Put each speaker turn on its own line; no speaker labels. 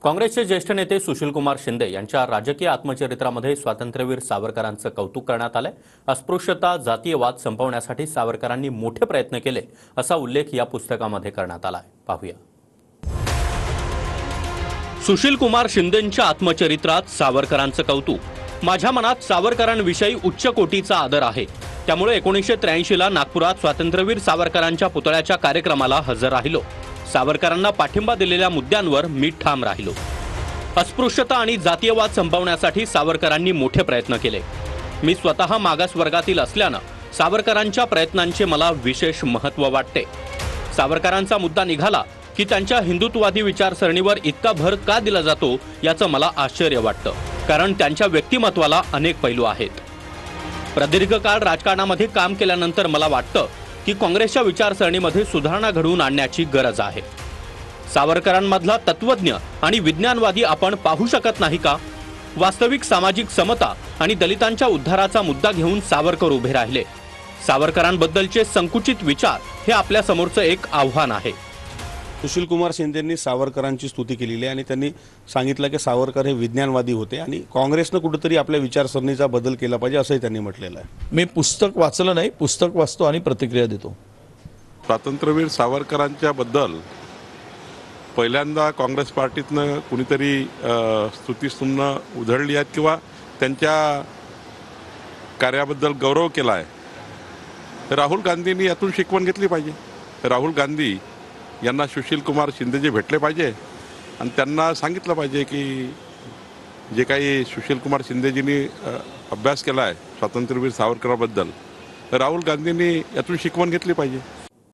काँग्रेसचे ज्येष्ठ नेते सुशीलकुमार शिंदे यांच्या राजकीय आत्मचरित्रामध्ये स्वातंत्र्यवीर सावरकरांचं कौतुक करण्यात आलंय। अस्पृश्यता, जातीयवाद संपवण्यासाठी सावरकरांनी मोठे प्रयत्न केले असा उल्लेख या पुस्तकामध्ये करण्यात आलाय। पाहूया। सुशीलकुमार शिंदेंच्या आत्मचरित्रात सावरकरांचं कौतुक। माझ्या मनात सावरकरांविषयी उच्च कोटीचा आदर आहे। त्यामुळे 1983 ला नागपुरात स्वातंत्र्यवीर सावरकरांच्या पुतळ्याच्या कार्यक्रमाला हजर राहिलो। सावरकरांना पाठिंबा दिलेल्या मुद्द्यांवर मी ठाम राहिलो। अस्पृश्यता आणि जातीयवाद संपवण्यासाठी सावरकरांनी मोठे प्रयत्न केले। मी स्वतः मागास वर्गातील असल्याने सावरकरांच्या प्रयत्नांचे मला विशेष महत्त्व वाटते। सावरकरांचा मुद्दा निघाला की त्यांच्या हिंदुत्ववादी विचारसरणीवर इतका भर का दिला जातो याचं मला आश्चर्य वाटतं, कारण त्यांच्या व्यक्तिमत्वाला अनेक पैलू आहेत। प्रदीर्घ काळ राजकारणामध्ये काम केल्यानंतर मला वाटतं की काँग्रेसच्या विचारसरणीमध्ये सुधारणा घडवून आणण्याची गरज आहे। सावरकरांमधला तत्वज्ञ आणि विज्ञानवादी आपण पाहू शकत नाही का? वास्तविक सामाजिक समता आणि दलितांच्या उद्धाराचा मुद्दा घेऊन सावरकर उभे राहिले। सावरकरांबद्दलचे संकुचित विचार हे आपल्या समोरचं एक आव्हान आहे।
सुशीलकुमार शिंदेंनी सावरकरांची स्तुती केलेली आहे आणि त्यांनी सांगितलं की सावरकर हे विज्ञानवादी होते आणि काँग्रेसने कुठेतरी आपल्या विचारसरणीचा बदल केला पाहिजे असंही त्यांनी म्हटलेलं आहे।
मी पुस्तक वाचलं नाही, पुस्तक वाचतो आणि प्रतिक्रिया देतो।
स्वातंत्र्यवीर सावरकरांच्या बद्दल पहिल्यांदा काँग्रेस पार्टीतनं कुणीतरी स्तुतीस्तुमनं उधळली आहेत किंवा त्यांच्या कार्याबद्दल गौरव केला आहे। राहुल गांधींनी यातून शिकवण घेतली पाहिजे। राहुल गांधी यांना सुशीलकुमार शिंदेजी भेटले पाहिजे आणि त्यांना सांगितलं पाहिजे की जे काही सुशीलकुमार शिंदेजींनी अभ्यास केला आहे स्वातंत्र्यवीर सावरकरांबद्दल, राहुल गांधींनी यातून शिकवण घेतली पाहिजे।